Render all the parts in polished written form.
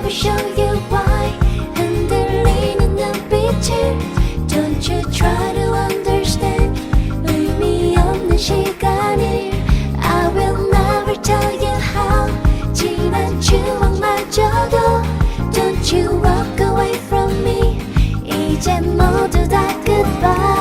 show you why 흔들리는 눈빛을 Don't you try to understand 의미 없는 시간을 I will never tell you how 지난 추억마저도 Don't you walk away from me 이젠 모두 다 goodbye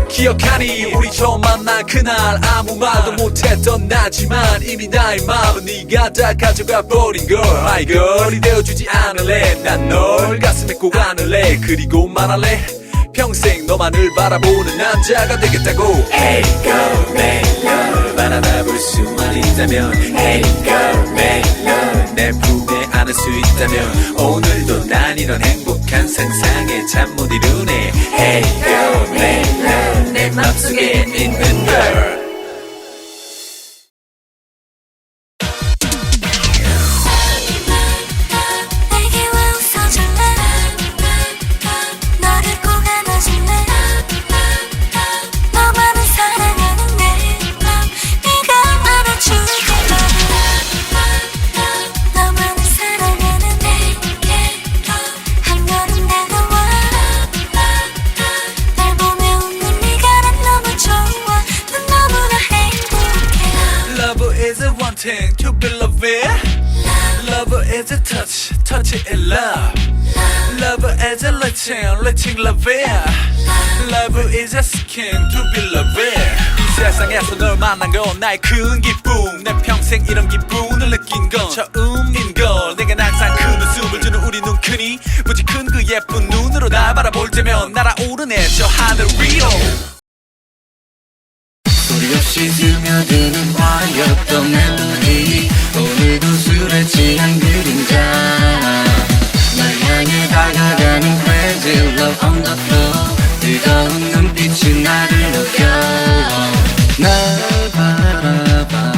기억하니 우리 처음 만난 그날 아무 말도 못했던 나지만 이미 나의 마음은 네가 다 가져가 버린 걸 My girl이 되어주지 않을래 난 널 가슴에 꼭 안을래 그리고 말할래 평생 너만을 바라보는 남자가 되겠다고 Hey girl, my love 바라볼 수만 있다면 Hey girl, my love 내 품에 안을 수 있다면 오늘도 난 이런 행복한 상상에 잠 못 이루네 Hey girl, my love 내 맘속에 있는 girl To be loved Love is a touch, touch is love Love is a letting, letting love Love is a skin to be loved 이 세상에서 널 만난 건 나의 큰 기쁨 내 평생 이런 기분을 느낀 건 처음인걸 내겐 항상 큰 웃음을 주는 우리 눈크니 무지 큰 그 예쁜 눈으로 날 바라볼 때면 날아오르네 저 하늘 위로 소리 없이 스며드는 화였던 멜로디 오늘도 술에 취한 그림자 날 향해 다가가는 crazy love on the floor 뜨거운 눈빛이 나를 녹여 날 바라봐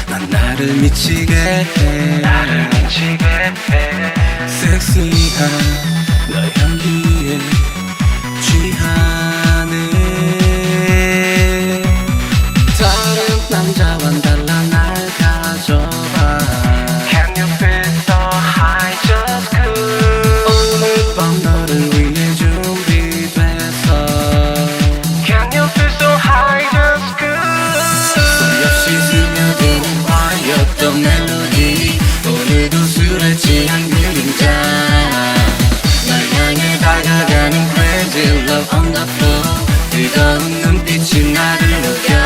난 나를 미치게 해 섹시한 너 향기에 취하네 다른 남자와는 달라 날 가져봐 Can you feel so high just good 오늘 밤 너를 위해 준비됐어 Can you feel so high just good 소리 없이 스며드는 화였던 멜로디 오늘도 술에 취한 그림자 날 향해 다가가는 crazy love on the floor 뜨거운 눈빛이 나를 녹여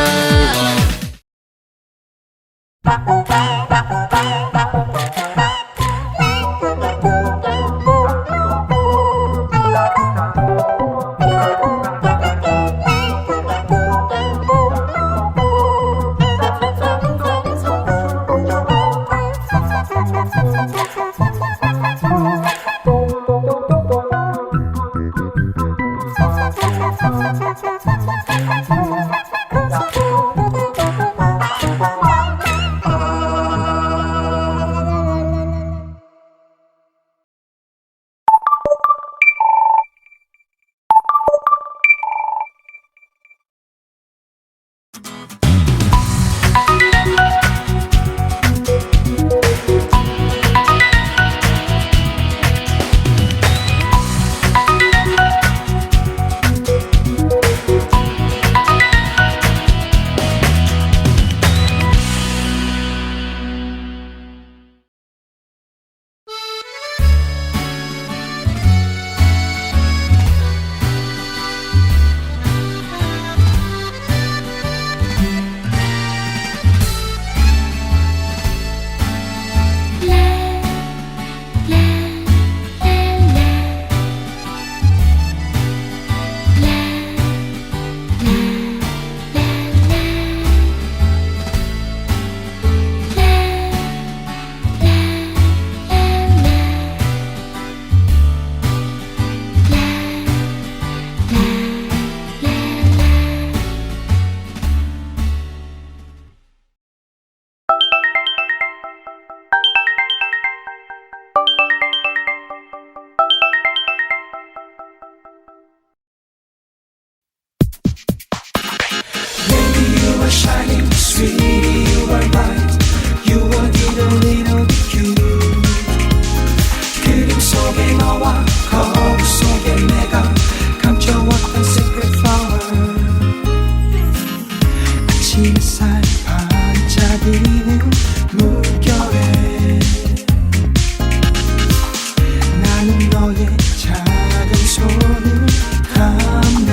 Shining, sweetie, you are right. You are little bit cute. 그림 속에 너와 거울 속에 내가 감춰왔던 secret flower. 아침 햇살 반짝이는 물결에 나는 너의 작은 손을 감네.